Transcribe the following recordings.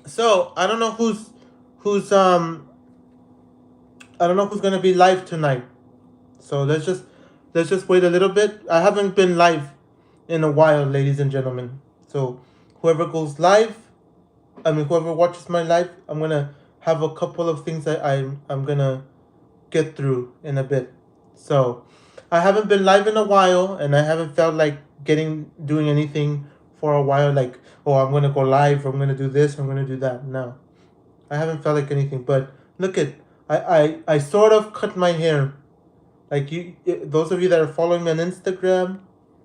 So who's I don't know who's gonna be live tonight. So let's just wait a little bit. I haven't been live in a while, ladies and gentlemen. So whoever goes live, I mean whoever watches my live, I'm gonna have a couple of things that I'm gonna get through in a bit. So I haven't been live in a while, and I haven't felt like doing anything for a while. Like, oh, I'm gonna go live. I'm gonna do this. I'm gonna do that. No, I haven't felt like anything. But look at I sort of cut my hair. Like those of you that are following me on Instagram,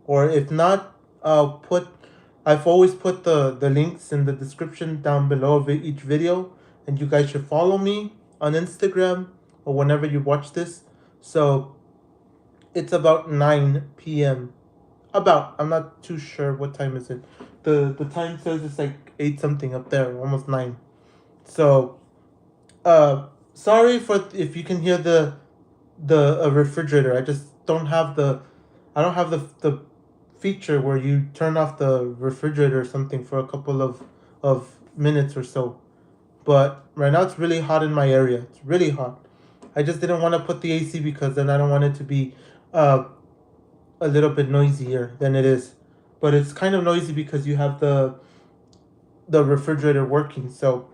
or if not, I've always put the links in the description down below of each video, and you guys should follow me on Instagram or whenever you watch this. So it's about 9 p.m. About, I'm not too sure what time is it. The time says it's like 8 something up there, almost 9. So uh sorry for if you can hear the refrigerator. I just don't have the feature where you turn off the refrigerator or something for a couple of minutes or so. But right now it's really hot in my area. It's really hot. I just didn't want to put the AC because then I don't want it to be uh, a little bit noisier than it is. But it's kind of noisy because you have the refrigerator working. So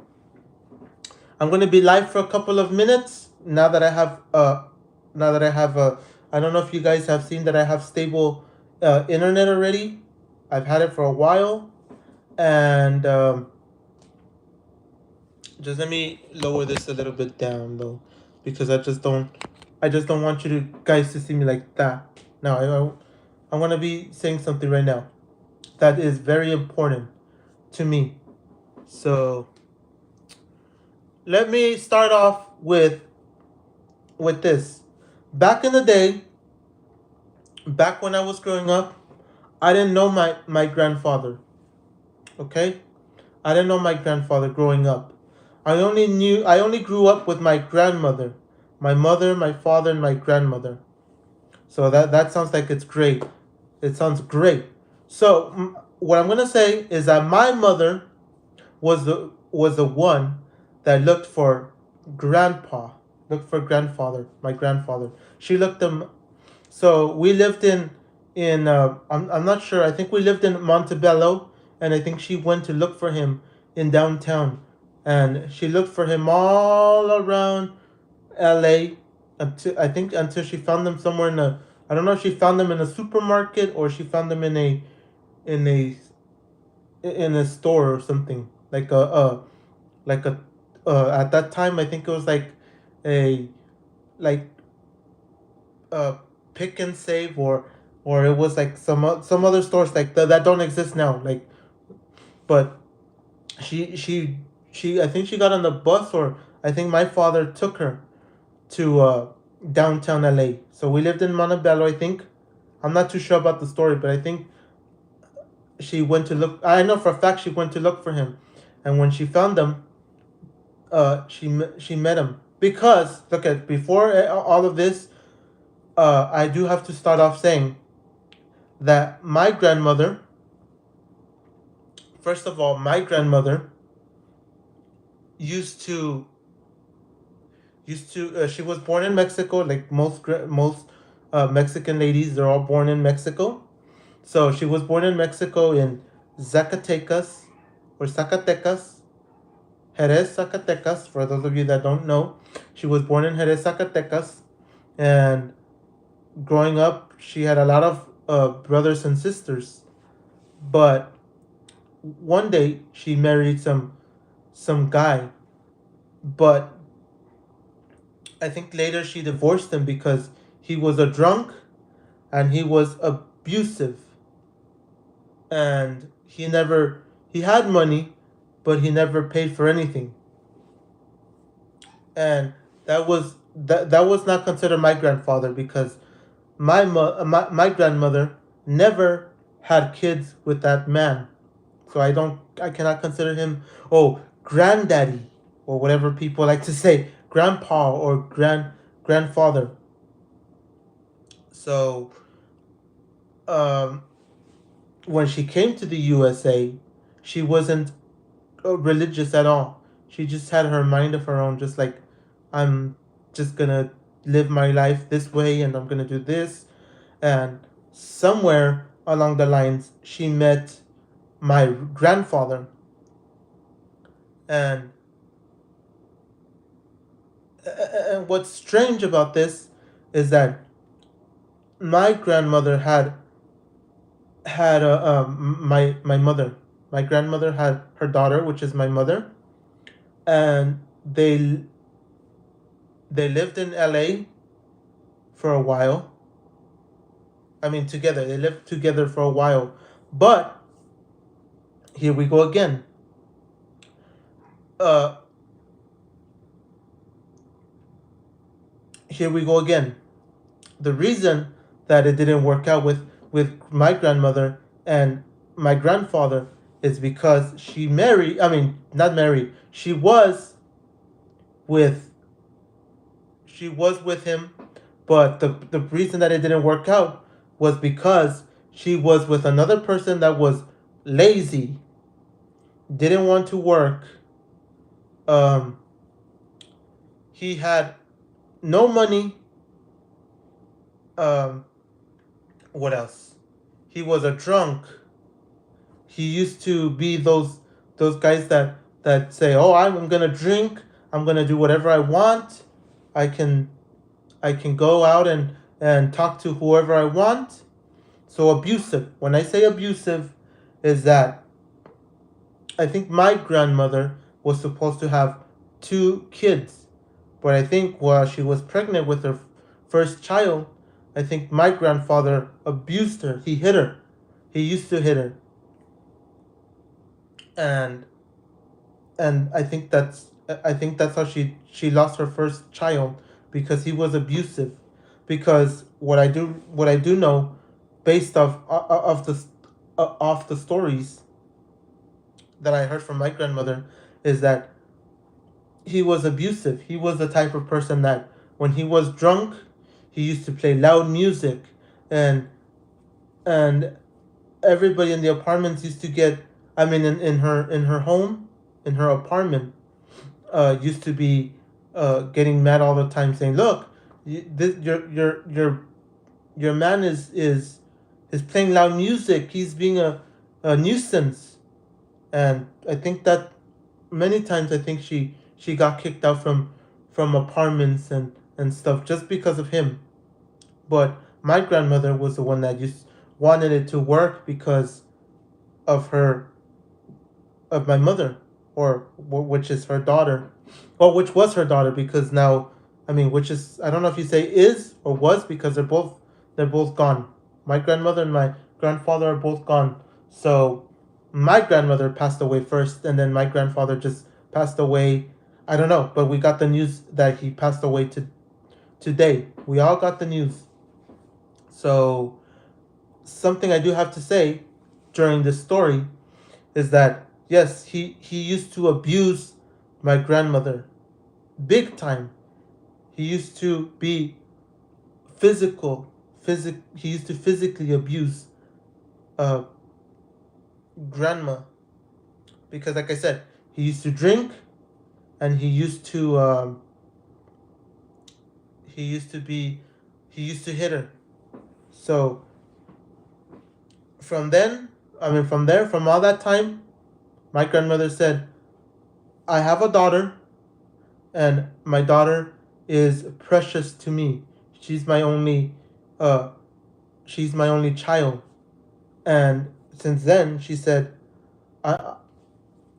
I'm gonna be live for a couple of minutes now that I have I don't know if you guys have seen that I have stable internet already. I've had it for a while, and just let me lower this a little bit down though, because I just don't want you to guys to see me like that. Now I'm gonna be saying something right now that is very important to me. So let me start off with this. Back in the day, back when I was growing up, I didn't know my grandfather. Okay, I didn't know my grandfather growing up. I only grew up with my grandmother, my mother, my father, and my grandmother. So that sounds like it's great. It sounds great. So what I'm gonna say is that my mother was the one that looked for grandpa, looked for grandfather, my grandfather. She looked him. So we lived I'm not sure. I think we lived in Montebello, and I think she went to look for him in downtown, and she looked for him all around L.A. until she found them somewhere in a. I don't know if she found them in a supermarket or she found them in a in a store or something like a at that time I think it was like a like pick and save or it was like some other stores like that don't exist now, like. But she she she I think she got on the bus, or I think my father took her to downtown LA. So we lived in Montebello, I think. I'm not too sure about the story, but I think she went to look. I know for a fact she went to look for him, and when she found him, she met him. Because look at before all of this, I do have to start off saying that my grandmother, first of all, my grandmother used to she was born in Mexico, like most Mexican ladies. They're all born in Mexico. So she was born in Mexico in Zacatecas or Zacatecas, Jerez, Zacatecas. For those of you that don't know, she was born in Jerez, Zacatecas, and growing up, she had a lot of brothers and sisters. But one day, she married some guy, but I think later she divorced him because he was a drunk and he was abusive, and he had money, but he never paid for anything. And that was not considered my grandfather, because my grandmother never had kids with that man. So I cannot consider him, oh, granddaddy, or whatever people like to say, grandpa or grandfather. So um when she came to the USA, she wasn't religious at all. She just had her mind of her own, just like, I'm just gonna live my life this way and I'm gonna do this. And somewhere along the lines, she met my grandfather. And, and what's strange about this is that my grandmother had my mother. My grandmother had her daughter, which is my mother, and they lived in LA for a while. I mean, together. They lived together for a while. But here we go again. Uh, Here we go again. The reason that it didn't work out with my grandmother and my grandfather is because she married. I mean, not married. With she was with him, but the reason that it didn't work out was because she was with another person that was lazy, didn't want to work. Um, he had no money. Um, what else? He was a drunk. He used to be those guys that say, "Oh, I'm gonna drink. I'm gonna do whatever I want. I can I can go out and talk to whoever I want." So abusive. When I say abusive, is that I think my grandmother was supposed to have two kids, but I think while she was pregnant with her first child, I think my grandfather abused her. He hit her. He used to hit her, and I think that's how she lost her first child, because he was abusive. Because what I do know, based off the stories that I heard from my grandmother, is that he was abusive. He was the type of person that when he was drunk, he used to play loud music, and and everybody in the apartments used to get. I mean, in her home, in her apartment, used to be getting mad all the time, saying, "Look, your man is playing loud music. He's being a nuisance." And I think that many times I think she got kicked out from apartments and stuff just because of him. But my grandmother was the one that just wanted it to work because of her of my mother, or which is her daughter, well, which was her daughter, because now, I mean, which is, I don't know if you say is or was, because they're both gone. My grandmother and my grandfather are both gone. So my grandmother passed away first, and then my grandfather just passed away. I don't know, but we got the news that he passed away today. We all got the news. So something I do have to say during this story is that yes, he used to abuse my grandmother big time. He used to be he used to physically abuse uh grandma, because like I said, he used to drink, and he used to be he used to hit her. So from all that time, my grandmother said, "I have a daughter, and my daughter is precious to me. She's my only, uh, she's my only child." And since then, she said, I,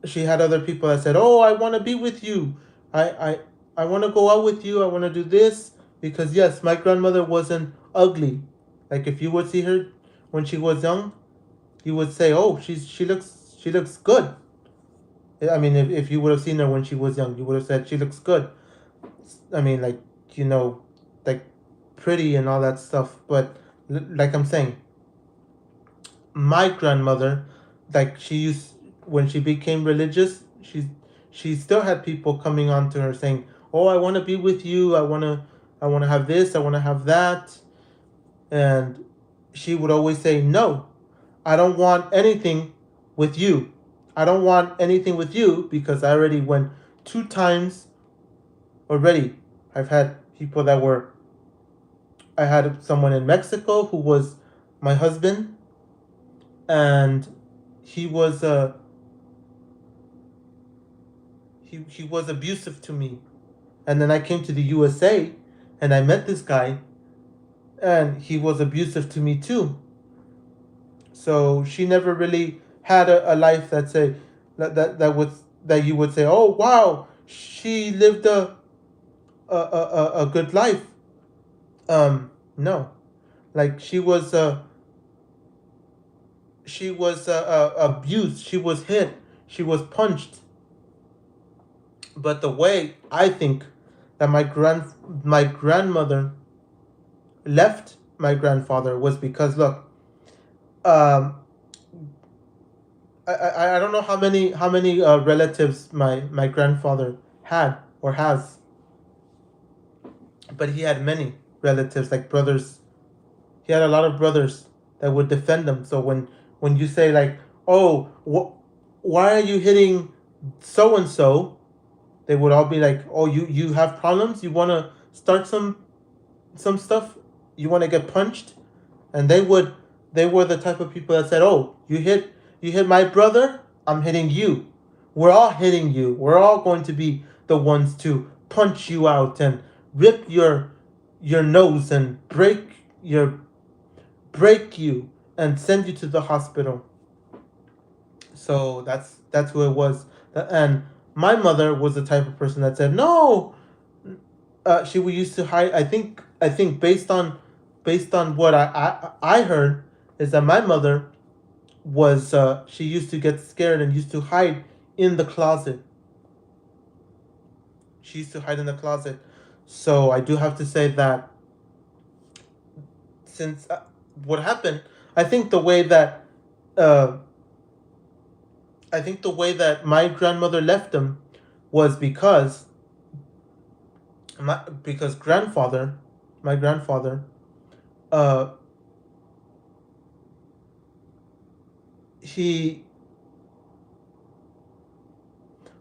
she had other people that said, "Oh, I want to be with you. I, I, I want to go out with you. I want to do this." Because yes, my grandmother wasn't ugly. Like if you would see her when she was young, you would say, "Oh, she looks good." I mean, if you would have seen her when she was young, you would have said she looks good. I mean, like, you know, like pretty and all that stuff. But like I'm saying, my grandmother, like she used when she became religious, she still had people coming on to her saying, "Oh, I want to be with you. I want to have this. I want to have that," and she would always say, "No, I don't want anything with you. I don't want anything with you because I already went 2 times already. I've had people that were, I had someone in Mexico who was my husband, and he was he was abusive to me. And then I came to the USA and I met this guy, and he was abusive to me too. So she never really had a life that say that was that you would say, oh wow, she lived a good life. No, like she was abused, she was hit, she was punched. But the way I think that my grandmother left my grandfather was because look, um, I don't know how many relatives my grandfather had or has, but he had many relatives like brothers. He had a lot of brothers that would defend him. So when you say like, oh, why are you hitting so and so, they would all be like, oh, you have problems. You want to start some stuff. You want to get punched, and they were the type of people that said, oh, you hit my brother, I'm hitting you. We're all hitting you. We're all going to be the ones to punch you out and rip your nose and break you and send you to the hospital. So that's who it was. And my mother was the type of person that said no. She would used to hide. I think based on what I heard is that my mother was she used to get scared and used to hide in the closet. She used to hide in the closet. So I do have to say that since what happened, I think the way that uh, I think the way that my grandmother left them was because my grandfather, uh, he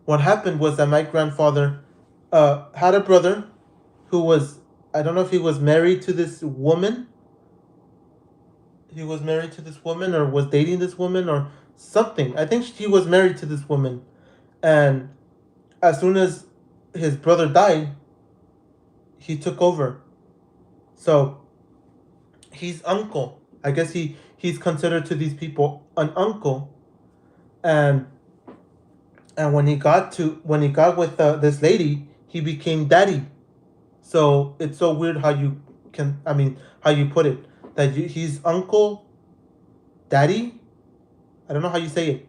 what happened was that my grandfather had a brother who was, I don't know if he was married to this woman. He was married to this woman or was dating this woman or something. I think he was married to this woman, and as soon as his brother died, he took over. So he's uncle. I guess he's considered to these people an uncle, and when he got with this lady, he became daddy. So it's so weird how you can, I mean, how you put it, that he's uncle daddy. I don't know how you say it.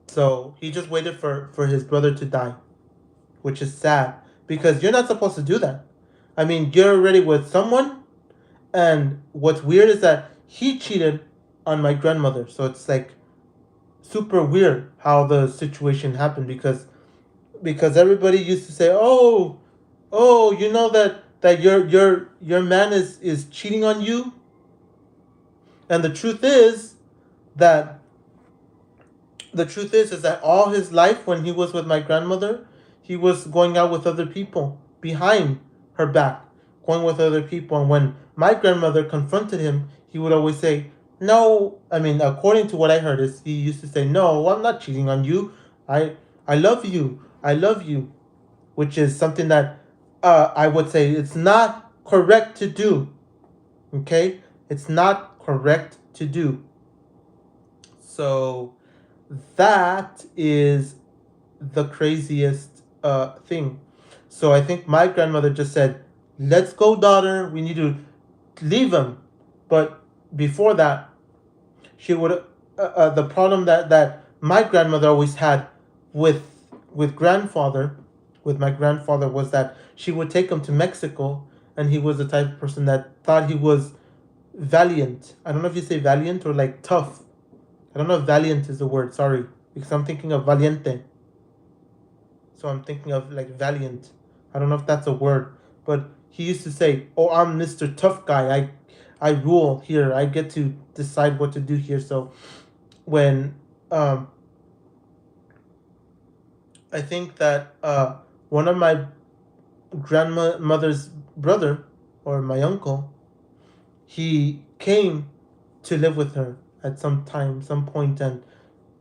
So he just waited for his brother to die, which is sad because you're not supposed to do that. I mean, you're already with someone, and what's weird is that he cheated on my grandmother. So it's like super weird how the situation happened because everybody used to say, "Oh, you know that your man is cheating on you," and that the truth is that all his life when he was with my grandmother, he was going out with other people behind her back, going with other people. And when my grandmother confronted him, he would always say, "No." I mean, according to what I heard, is he used to say, "No, I'm not cheating on you. I I love you. I love you," which is something that I would say it's not correct to do. Okay, it's not correct to do. So that is the craziest thing. So I think my grandmother just said, "Let's go, daughter. We need to leave him." But before that, she would the problem that my grandmother always had with grandfather with my grandfather was that she would take him to Mexico, and he was the type of person that thought he was valiant. I don't know if you say valiant or like tough. I don't know if valiant is the word, sorry, because I'm thinking of valiente. So I'm thinking of like valiant. I don't know if that's a word, but he used to say, "Oh, I'm Mr. Tough Guy. I rule here. I get to decide what to do here." So when um I think that one of my grandmother's brother, or my uncle, he came to live with her at some time, some point,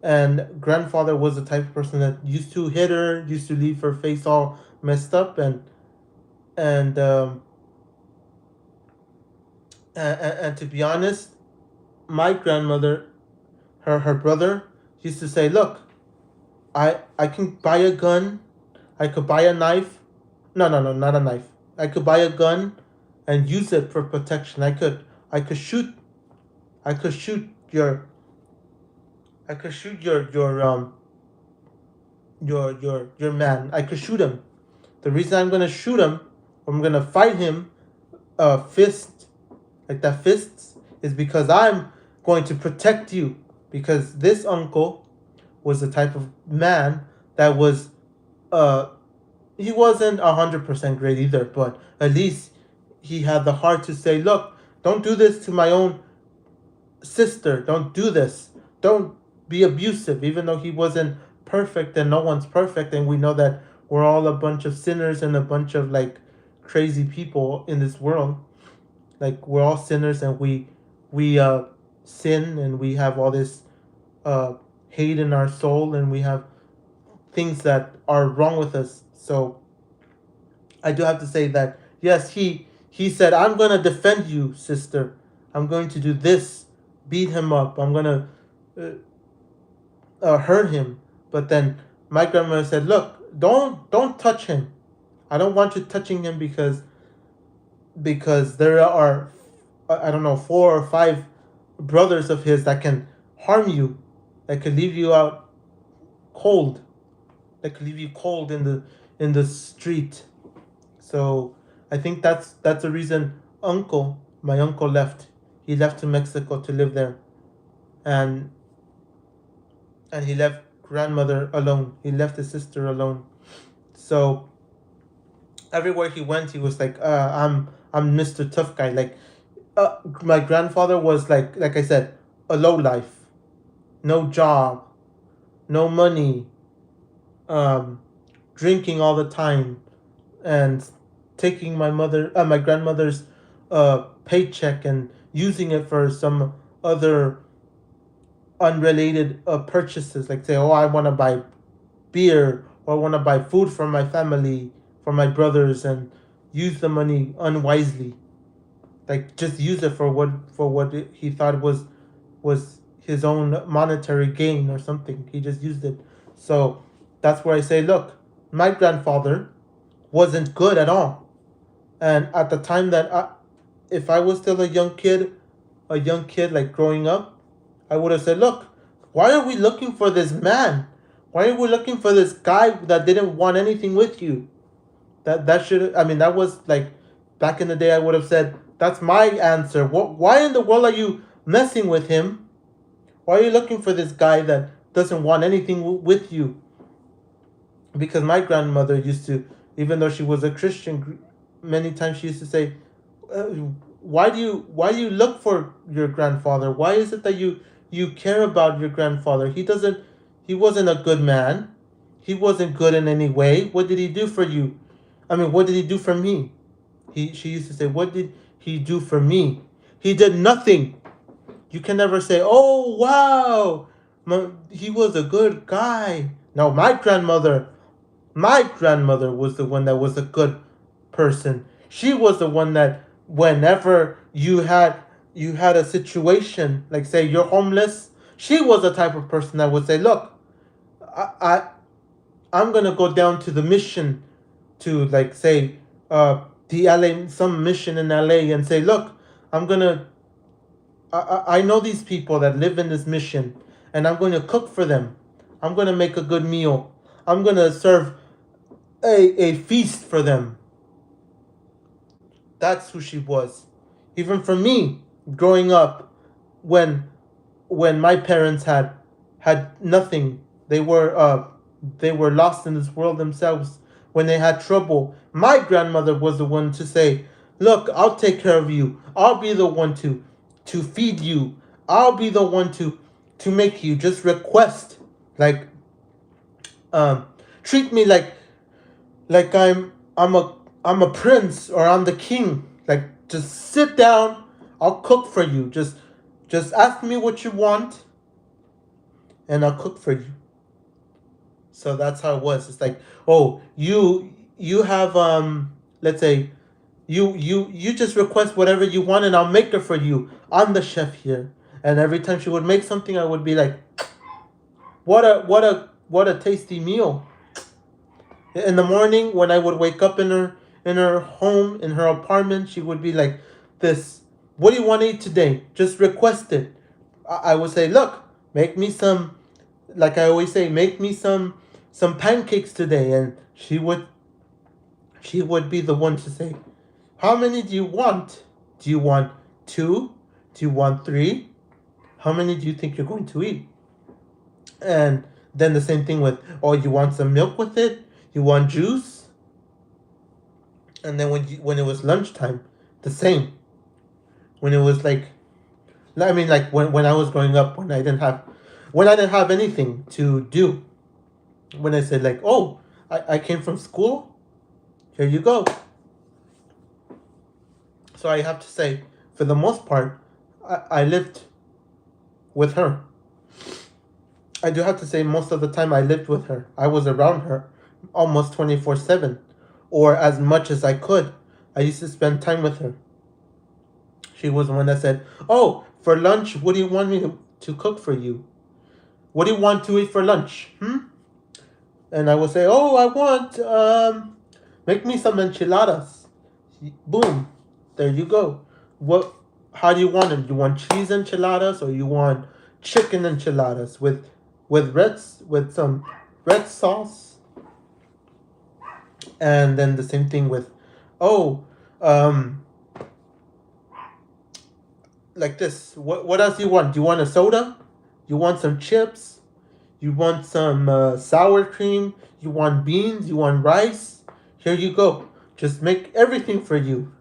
and grandfather was the type of person that used to hit her, used to leave her face all messed up, and um, and to be honest, my grandmother, her brother, used to say, "Look, I can buy a gun, I could buy a knife. No, no, no, not a knife. I could buy a gun and use it for protection. I could shoot I could shoot your man. I could shoot him. The reason I'm gonna shoot him, I'm gonna fight him, fist like that fists, is because I'm going to protect you. Because this uncle was the type of man that was uh he wasn't 100% great either, but at least he had the heart to say, look, don't do this to my own sister. Don't do this. Don't be abusive, even though he wasn't perfect and no one's perfect. And we know that we're all a bunch of sinners and a bunch of like crazy people in this world. Like we're all sinners and we sin and we have all this uh, hate in our soul and we have things that are wrong with us. So I do have to say that yes, he said, I'm gonna defend you, sister. I'm going to do this, beat him up. I'm gonna uh, hurt him. But then my grandmother said, look, don't touch him. I don't want you touching him because there are I don't know 4 or 5 brothers of his that can harm you, that could leave you out cold, that could leave you cold in the street. So I think that's the reason my uncle left. He left to Mexico to live there, and he left grandmother alone. He left his sister alone. So everywhere he went, he was like, I'm Mr. Tough Guy. Like, my grandfather was like I said, a low life, no job, no money, um, drinking all the time, and taking my grandmother's paycheck and using it for some other unrelated purchases, like say, oh, I want to buy beer or I want to buy food for my family, for my brothers, and use the money unwisely. Like just use it for what he thought was his own monetary gain or something. He just used it. So that's where I say, look, my grandfather wasn't good at all. And at the time if I was still a young kid like growing up, I would have said, look, why are we looking for this man? Why are we looking for this guy that didn't want anything with you? That should, I mean, that was like back in the day. I would have said that's my answer. Why in the world are you messing with him? Why are you looking for this guy that doesn't want anything with you? Because my grandmother used to, even though she was a Christian, many times she used to say, uh, why do you look for your grandfather? Why is it that you care about your grandfather? He wasn't a good man. He wasn't good in any way. What did he do for you? I mean, what did he do for me? She used to say, what did he do for me? He did nothing. You can never say, oh wow, he was a good guy. No, my grandmother was the one that was a good person. She was the one that whenever you had a situation, like say you're homeless, she was the type of person that would say, look, I, I I'm gonna go down to the mission, to like say the LA, some mission in LA, and say, look, I'm gonna I know these people that live in this mission, and I'm going to cook for them. I'm going to make a good meal. I'm going to serve a feast for them. That's who she was. Even for me, growing up, when my parents had nothing, they were lost in this world themselves. When they had trouble, my grandmother was the one to say, "Look, I'll take care of you. I'll be the one to feed you. I'll be the one to make you just request, like, um treat me like I'm a prince or I'm the king. Like, just sit down. I'll cook for you. Just ask me what you want, and I'll cook for you. So that's how it was. It's like, oh, you have let's say you just request whatever you want, and I'll make it for you. I'm the chef here. And every time she would make something, I would be like, what a tasty meal. In the morning when I would wake up in her home, in her apartment, she would be like, this, what do you want to eat today? Just request it. I would say, look, make me some, like I always say, make me some pancakes today. And she would be the one to say, how many do you want? Do you want two? Do you want three? How many do you think you're going to eat? And then the same thing with, oh, you want some milk with it? You want juice? And then when it was lunchtime, the same. When it was like, I mean, like when I was growing up, when I didn't have anything to do, when I said like, oh, I came from school, here you go. So I have to say, for the most part, I lived with her. I do have to say, most of the time I lived with her. I was around her almost 24/7, or as much as I could. I used to spend time with her. She was the one that said, oh, for lunch, what do you want me to cook for you? What do you want to eat for lunch? And I would say, oh, I want, make me some enchiladas. Boom, there you go. What? How do you want them? You want cheese enchiladas, or you want chicken enchiladas with some red sauce? And then the same thing with, oh, um, like this. What else do you want? Do you want a soda? You want some chips? You want some sour cream? You want beans? You want rice? Here you go. Just make everything for you.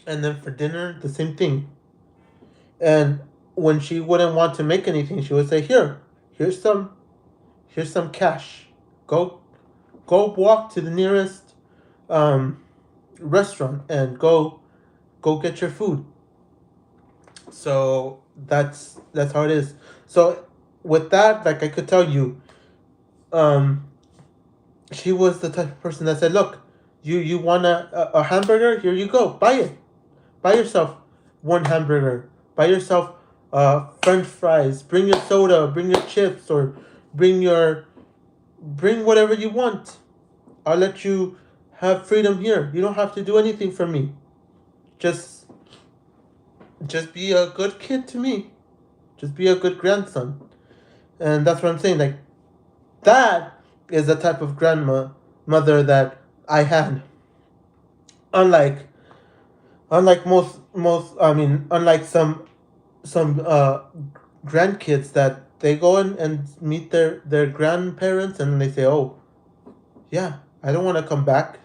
And then for dinner, the same thing. And when she wouldn't want to make anything, she would say, here's some cash. Go go walk to the nearest um, restaurant and go get your food. So that's how it is. So with that, like I could tell you, um, she was the type of person that said, look, you want a hamburger? Here you go, buy it. Buy yourself one hamburger. Buy yourself French fries. Bring your soda. Bring your chips, or bring your bring whatever you want. I'll let you have freedom here. You don't have to do anything for me. Just just be a good kid to me. Just be a good grandson. And that's what I'm saying. Like, that is the type of grandma mother that I had. Unlike most I mean, unlike some grandkids that they go in and meet their grandparents, and they say, oh, yeah, I don't want to come back.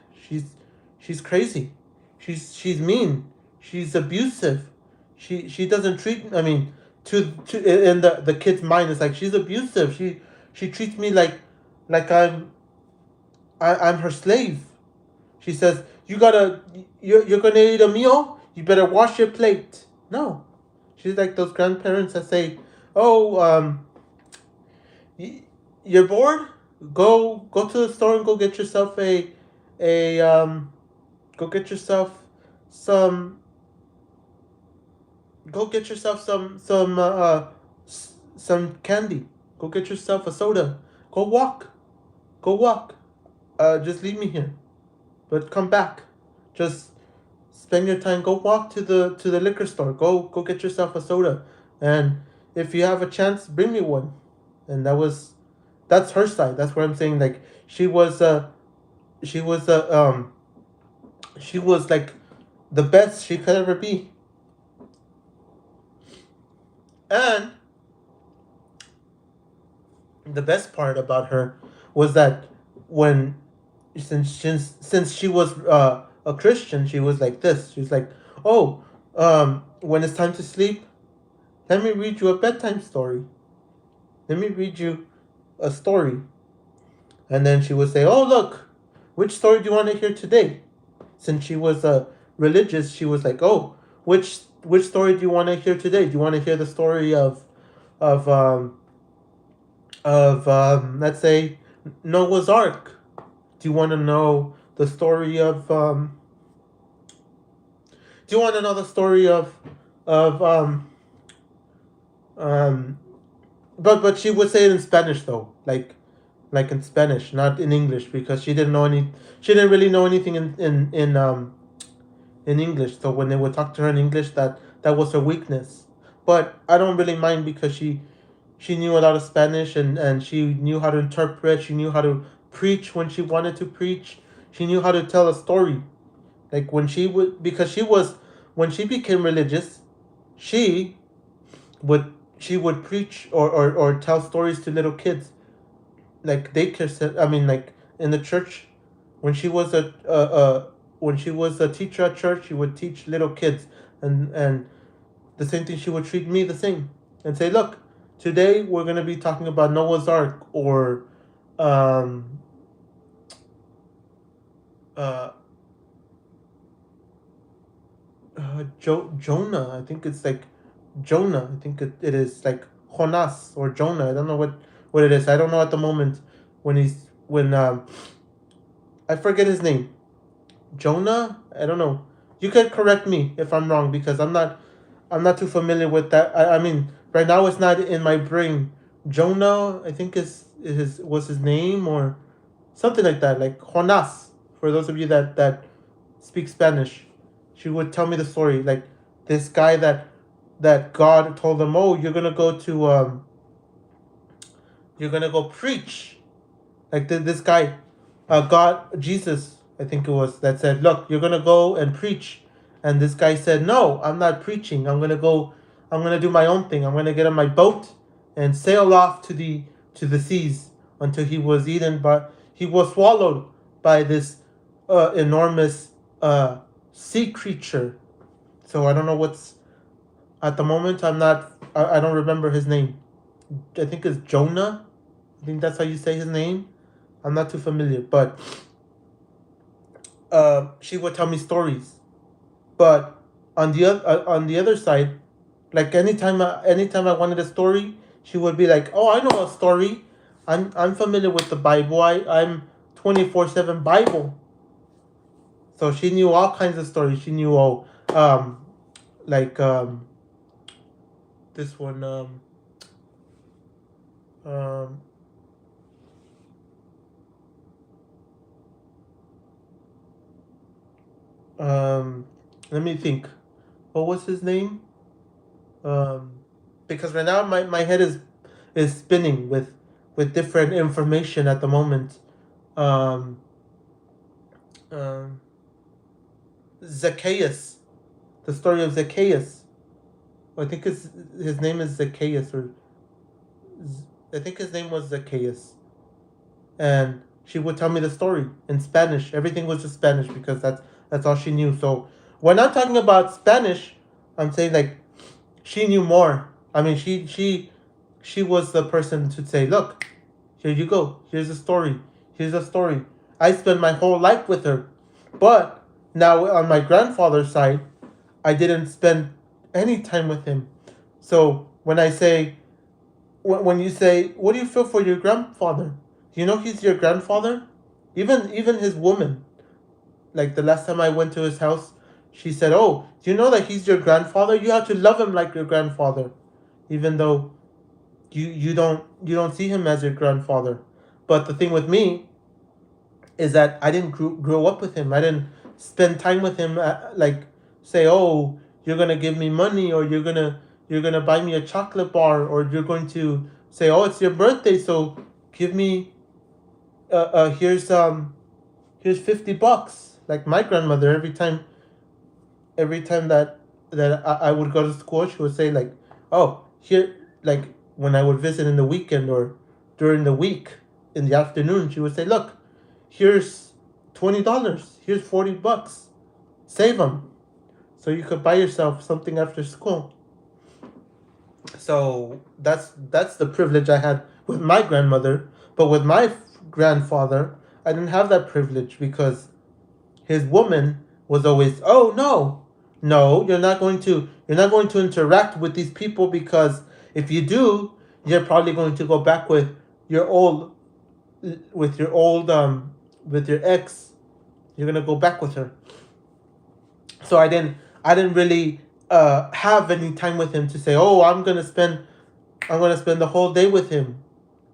She's crazy. She's mean. She's abusive. She doesn't treat. I mean, to in the kid's mind, it's like she's abusive. She treats me like I'm her slave. She says, you're gonna eat a meal. You better wash your plate. No, she's like those grandparents that say, oh, you're bored. Go to the store and a go get yourself some go get yourself some candy. Go get yourself a soda. Go walk. Go walk. Just leave me here, but come back. Just spend your time. Go walk to the liquor store. Go get yourself a soda, and if you have a chance, bring me one. And that's her side. That's what I'm saying. Like, she was she was like the best she could ever be. And the best part about her was that when since she was a Christian, she was like this. She was like, oh, when it's time to sleep, let me read you a bedtime story. Let me read you a story, and then she would say, "Oh, look, which story do you want to hear today?" Since she was religious, she was like, "Oh, which story do you want to hear today? Do you want to hear the story of let's say Noah's Ark? Do you want to know the story of do you want to know the story of um but she would say it in Spanish though, like in Spanish, not in English, because she didn't really know anything in English. So when they would talk to her in English, that was her weakness. But I don't really mind because she knew a lot of Spanish, and she knew how to interpret. She knew how to preach when she wanted to preach. She knew how to tell a story. Like when she would, because she was, when she became religious, she would she would preach or tell stories to little kids, like I mean, like in the church, when she was when she was a teacher at church, she would teach little kids, and the same thing, she would treat me the same and say, look, today we're going to be talking about Noah's Ark, or um uh Jonah. I think it's like Jonah. I think it is like Jonas or Jonah. I don't know what it is. I don't know at the moment when I forget his name. Jonah. I don't know. You can correct me if I'm wrong, because I'm not too familiar with that. I mean, right now it's not in my brain. Jonah, I think was his name, or something like that, like Jonas. For those of you that speak Spanish, she would tell me the story, like this guy that God told him, oh, you're gonna go preach, like this guy, God, Jesus, I think it was, that said, look, you're gonna go and preach, and this guy said, no, I'm not preaching. I'm gonna do my own thing. I'm gonna get on my boat and sail off to the seas until he was swallowed by this enormous sea creature. So I don't know what's at the moment. I don't remember his name. I think it's Jonah. I think that's how you say his name. I'm not too familiar, but she would tell me stories. But on the other side, like anytime I wanted a story, she would be like, "Oh, I know a story. I'm familiar with the Bible. I'm 24/7 Bible." So she knew all kinds of stories. She knew like this one um um let me think. What was his name? Um, because right now my head is spinning with different information at the moment. Um, um, Zacchaeus, the story of Zacchaeus. I think his name is Zacchaeus, or I think his name was Zacchaeus, and she would tell me the story in Spanish. Everything was just Spanish because that's all she knew. So when I'm talking about Spanish, I'm saying like she knew more. I mean, she was the person to say, look, here you go. Here's a story. Here's a story. I spent my whole life with her, but now on my grandfather's side, I didn't spend any time with him. So when you say, what do you feel for your grandfather? Do you know he's your grandfather? Even his woman, like the last time I went to his house, she said, "Oh, do you know that he's your grandfather? You have to love him like your grandfather, even though you don't see him as your grandfather." But the thing with me is that I didn't grow up with him. I didn't spend time with him. Like say, "Oh, you're gonna give me money, or you're gonna buy me a chocolate bar, or you're going to say, oh, it's your birthday, so give me here's $50." Like my grandmother, every time that I would go to school, she would say like, "Oh, here," like when I would visit in the weekend or during the week in the afternoon, she would say, "Look, here's $20. Here's $40. Save them so you could buy yourself something after school." So that's the privilege I had with my grandmother, but with my grandfather, I didn't have that privilege because his woman was always, oh no, no, you're not going to interact with these people because if you do, you're probably going to go back your old with your old with your ex. You're gonna go back with her. So I didn't really have any time with him to say, oh, I'm gonna spend the whole day with him,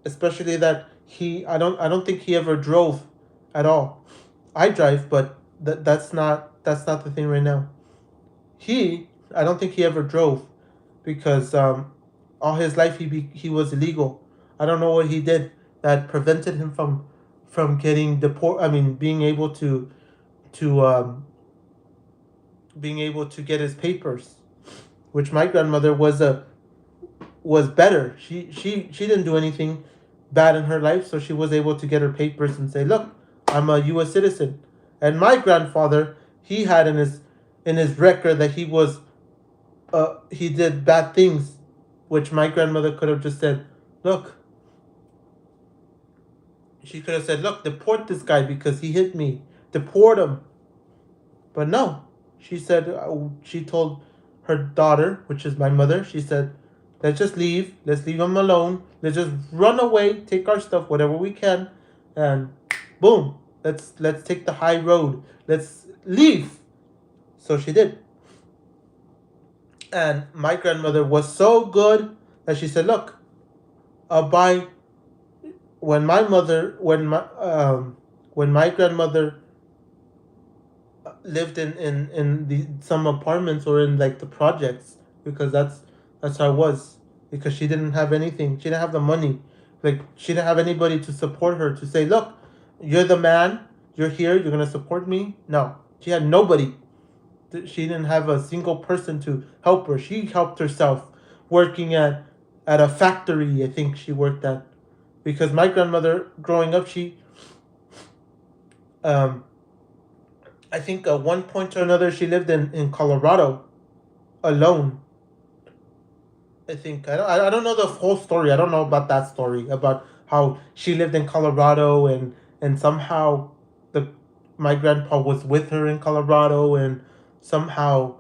especially that I don't think he ever drove at all. I drive, but that's not the thing right now. I don't think he ever drove because all his life he was illegal. I don't know what he did that prevented him from getting deport. I mean, to being able to get his papers, which my grandmother was better. She didn't do anything bad in her life, so she was able to get her papers and say, "Look, I'm a U.S. citizen." And my grandfather, he had in his record that he did bad things, which my grandmother could have just said, "Look," she could have said, "Look, deport this guy because he hit me. Deport him." But no, she told her daughter, which is my mother, she said, let's just leave. Let's leave him alone. Let's just run away, take our stuff, whatever we can, and boom, let's take the high road. Let's leave. So she did. And my grandmother was so good that she said, look, I'll buy when my grandmother lived in some apartments or in like the projects because that's how it was because she didn't have anything. She didn't have the money. Like she didn't have anybody to support her to say, "Look, you're the man. You're here. You're gonna support me." No, she had nobody. She didn't have a single person to help her. She helped herself, working at a factory. I think she worked at because my grandmother growing up, um, I think at one point or another she lived in Colorado alone. I don't know the whole story. I don't know about that story about how she lived in Colorado and somehow the my grandpa was with her in Colorado and somehow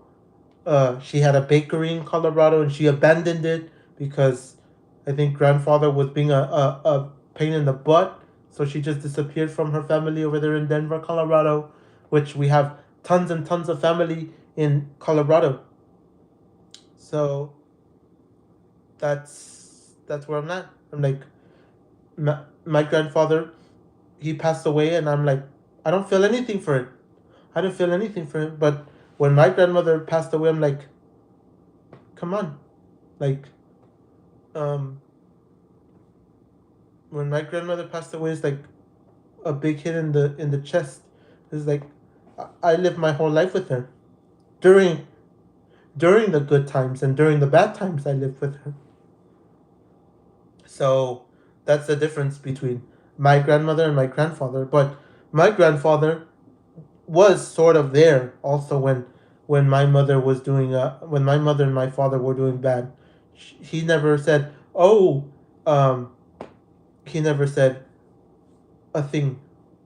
she had a bakery in Colorado and she abandoned it because I think grandfather was being a pain in the butt. So she just disappeared from her family over there in Denver, Colorado, which we have tons and tons of family in Colorado. So that's where I'm at. I'm like my grandfather, he passed away, and I'm like, I don't feel anything for it. I don't feel anything for him. But when my grandmother passed away, I'm like, come on, like, um, when my grandmother passed away, it's like a big hit in the chest. It's like I lived my whole life with her during during the good times and during the bad times. I lived with her. So that's the difference between my grandmother and my grandfather. But my grandfather was sort of there also when my mother and my father were doing bad. He never said, "Oh," um, he never said a thing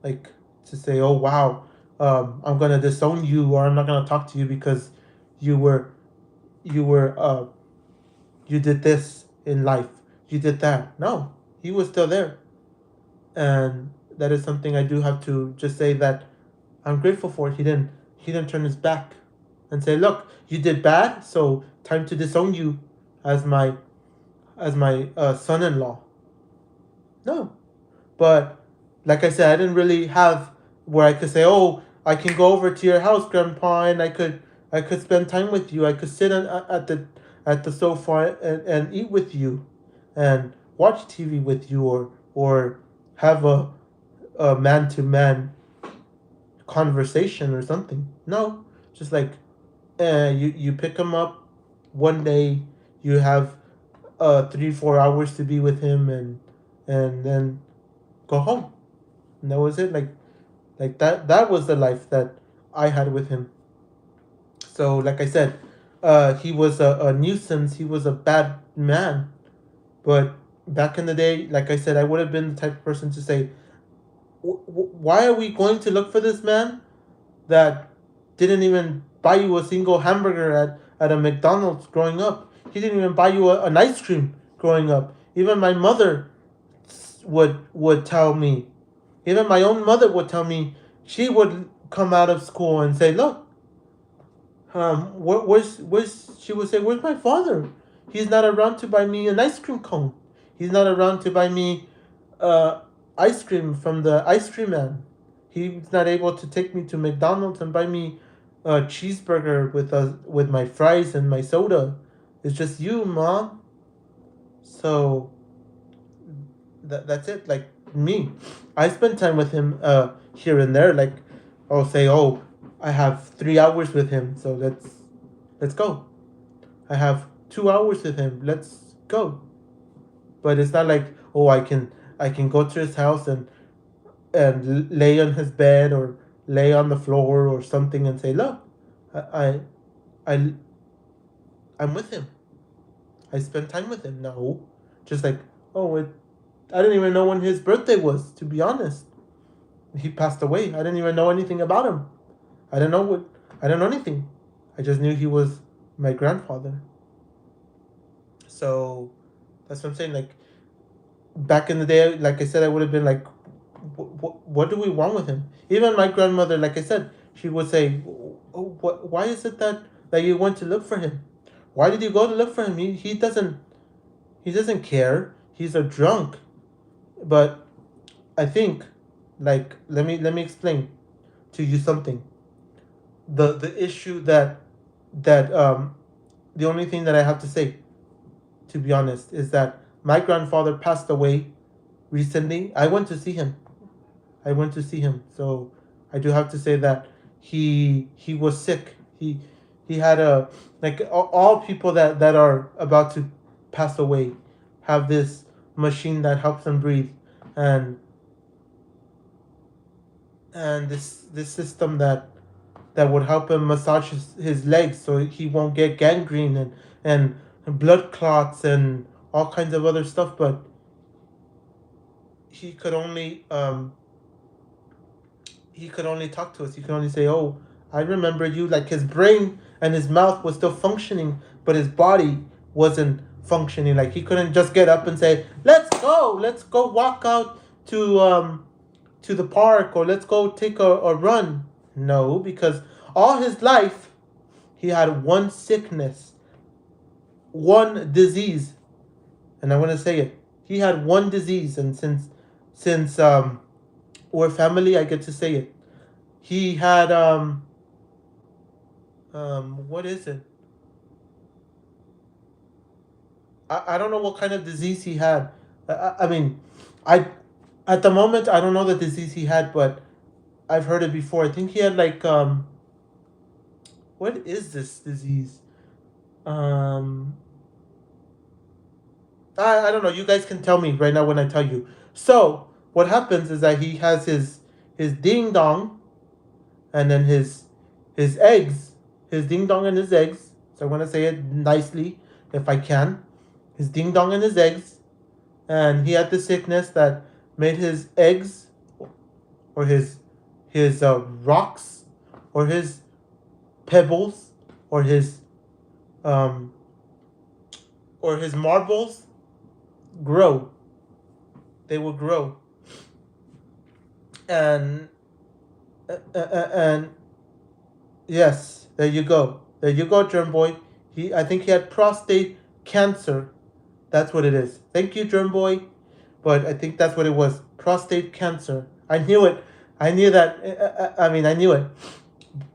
like to say, "Oh wow, I'm gonna disown you or I'm not gonna talk to you because you were you were you did this in life, you did that." No, he was still there, and that is something I do have to just say that I'm grateful for. He didn't turn his back and say, "Look, you did bad, so time to disown you as my son-in-law." No, but like I said, I didn't really have where I could say, "Oh, I can go over to your house, Grandpa, and I could spend time with you. I could sit at the sofa and eat with you, and watch TV with you, or have a man to man conversation or something." No, just like you pick him up one day, you have 3 4 hours to be with him, and then go home, and that was it. Like that was the life that I had with him. So like I said, he was a nuisance. He was a bad man, but back in the day, like I said, I would have been the type of person to say, why are we going to look for this man that didn't even buy you a single hamburger at a McDonald's growing up? He didn't even buy you an ice cream growing up. Even my mother would tell me, even my own mother would tell me, she would come out of school and say, look, where's she would say, where's my father? He's not around to buy me an ice cream cone. He's not around to buy me uh, ice cream from the ice cream man. He's not able to take me to McDonald's and buy me a cheeseburger with my fries and my soda. It's just you, mom. So that's it. Like me, I spend time with him here and there. Like I'll say, oh, I have 3 hours with him, so let's go. I have 2 hours with him. Let's go. But it's not like, oh, I can go to his house and lay on his bed or lay on the floor or something and say, look, I I I'm with him. I spend time with him. No, just like, oh, I didn't even know when his birthday was. To be honest, he passed away. I didn't even know anything about him. I didn't know what. I didn't know anything. I just knew he was my grandfather. So that's what I'm saying. Like back in the day, like I said, I would have been like, what do we want with him? Even my grandmother, like I said, she would say, oh, why is it that you went to look for him? Why did you go to look for him? He doesn't care. He's a drunk. But I think, like, let me explain to you something. The issue that the only thing that I have to say, to be honest, is that my grandfather passed away recently. I went to see him. So I do have to say that he was sick. He had a, like, all people that are about to pass away have this machine that helps them breathe, and this system that would help him massage his legs so he won't get gangrene and blood clots and all kinds of other stuff. But he could only talk to us. He could only say, "Oh, I remember you." Like his brain and his mouth was still functioning, but his body wasn't functioning. Like he couldn't just get up and say, let's go walk out to the park, or let's go take a run." No, because all his life he had one sickness, one disease, and I want to say it. He had one disease, and since we're family, I get to say it. He had what is it? I don't know what kind of disease he had. I mean, I at the moment I don't know the disease he had, but I've heard it before. I think he had like what is this disease? Um, I don't know. You guys can tell me right now when I tell you. So what happens is that he has his ding dong, and then his eggs, his ding dong and his eggs. So I want to say it nicely if I can. His ding dong and his eggs, and he had the sickness that made his eggs, or his rocks, or his pebbles, or um his marbles grow. They will grow, and and yes, there you go. There you go, germ boy. I think he had prostate cancer. That's what it is. Thank you, germ boy. But I think that's what it was. Prostate cancer. I knew it. I knew that. I mean, I knew it.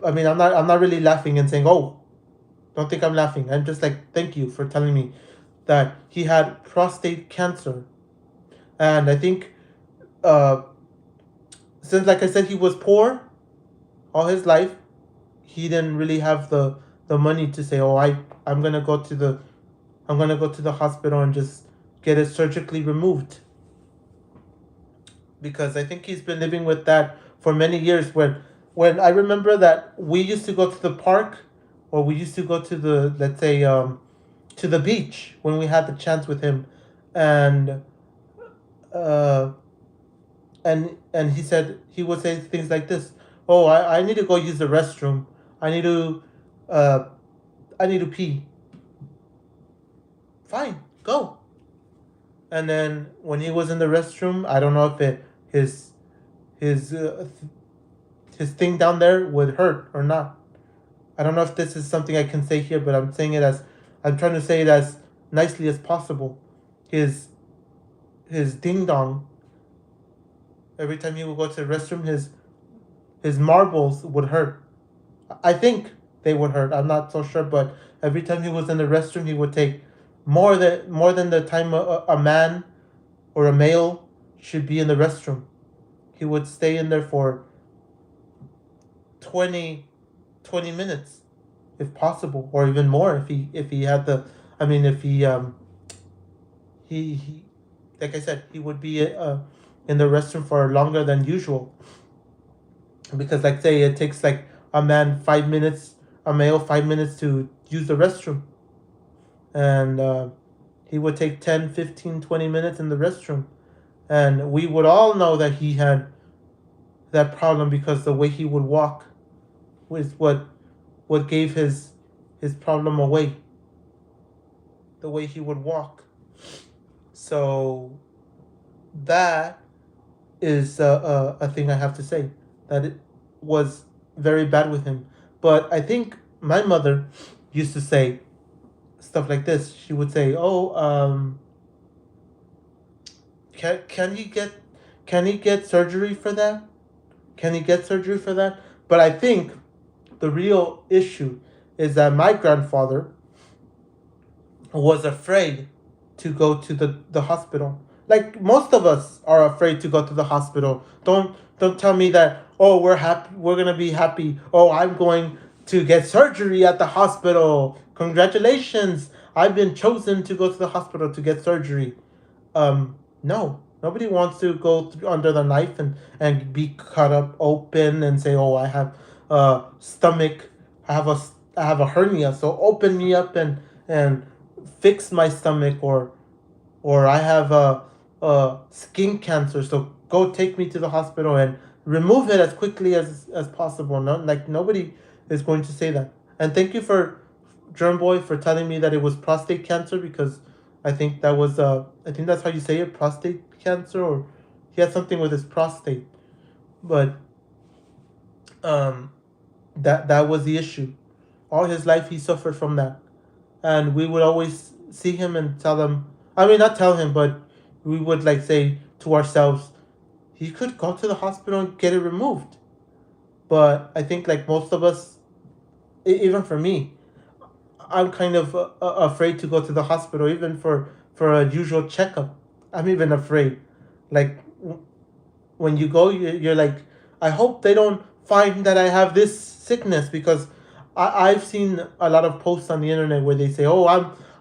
I mean, I'm not really laughing and saying, "Oh, don't think I'm laughing." I'm just like, "Thank you for telling me that he had prostate cancer." And I think, uh, since, like I said, he was poor all his life, he didn't really have the money to say, "Oh, I'm gonna go to the I'm gonna go to the hospital and just get it surgically removed," because I think he's been living with that for many years. When I remember that we used to go to the park, or we used to go to the, let's say, to the beach when we had the chance with him, and uh, and he said he would say things like this. Oh, I need to go use the restroom. I need to uh, I need to pee. Fine, go. And then when he was in the restroom, I don't know if his his thing down there would hurt or not. I don't know if this is something I can say here, but I'm trying to say it as nicely as possible. His his ding dong. Every time he would go to the restroom, his marbles would hurt. I think they would hurt. I'm not so sure, but every time he was in the restroom, he would take more than the time a man or a male should be in the restroom. He would stay in there for 20, 20 minutes, if possible, or even more if he had the. I mean, if he like I said, he would be in the restroom for longer than usual, because like say it takes like a man 5 minutes, a male 5 minutes to use the restroom, and he would take 10, 15, 20 minutes in the restroom, and we would all know that he had that problem because the way he would walk was what gave his problem away. The way he would walk. So that is a thing I have to say, that it was very bad with him. But I think my mother used to say stuff like this. She would say, "Oh, can he get surgery for that? Can he get surgery for that?" But I think the real issue is that my grandfather was afraid to go to the hospital. Like most of us are afraid to go to the hospital. Don't tell me that, oh, we're gonna be happy. Oh, I'm going to get surgery at the hospital. Congratulations. I've been chosen to go to the hospital to get surgery. No. Nobody wants to go under the knife and be cut up open and say, "Oh, I have stomach, I have a hernia, so open me up and fix my stomach," or "I have a skin cancer, so go take me to the hospital and remove it as quickly as possible." No, like nobody is going to say that. And thank you for Germ Boy for telling me that it was prostate cancer, because I think that's how you say it, prostate cancer, or he had something with his prostate. But um that was the issue. All his life he suffered from that. And we would always see him and tell him, I mean, not tell him, but we would like say to ourselves, he could go to the hospital and get it removed. But I think like most of us, even for me, I'm kind of afraid to go to the hospital, even for a usual checkup. I'm even afraid. Like when you go, you're like, I hope they don't find that I have this sickness, because I've seen a lot of posts on the internet where they say, oh,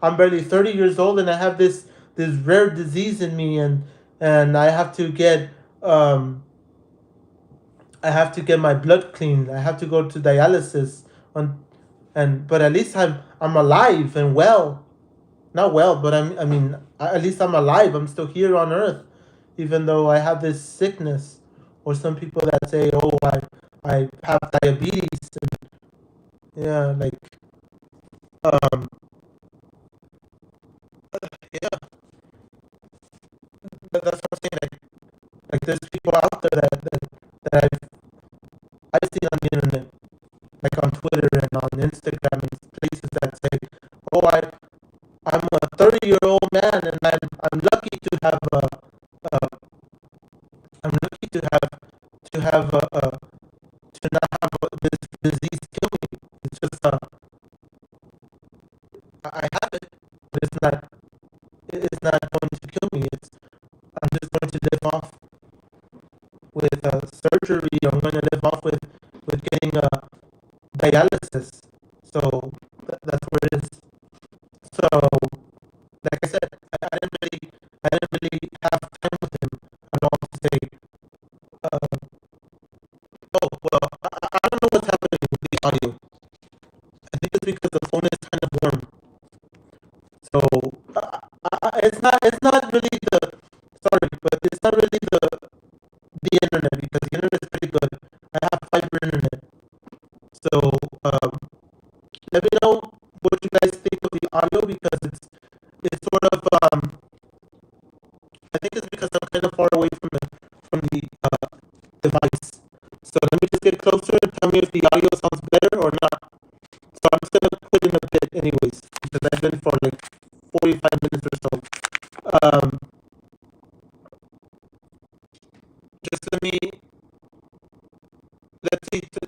I'm barely 30 years old and I have this rare disease in me, and um I have to get my blood cleaned. I have to go to dialysis on, and but at least I'm alive and well. Not well, but I mean, at least I'm alive. I'm still here on earth, even though I have this sickness. Or some people that say, "Oh, I have diabetes." And yeah, like um, yeah, that's what I'm saying. Like there's people out there that I've seen on the internet, like on Twitter and on Instagram and places that say, "Oh, I'm a 30-year-old man and I'm lucky to have a I'm lucky to have to not have this disease kill me. It's just I have it, but it's not going to kill me. I'm just going to live off with surgery. I'm going to live off with getting dialysis. So that's where it is. So like I said, I didn't really have time with him at all to say, uh, oh well, I don't know what's happening with the audio. I think it's because the phone is kind of warm. So it's not the internet because the internet is pretty good. I have fiber internet. So let me know what you guys think of the audio because it's sort of I think it's because I'm kind of far away from the device. So let me just get closer and tell me if the audio sounds better or not. So I'm just gonna put in a bit anyways because I've been for like 45 minutes or so. Just let's see.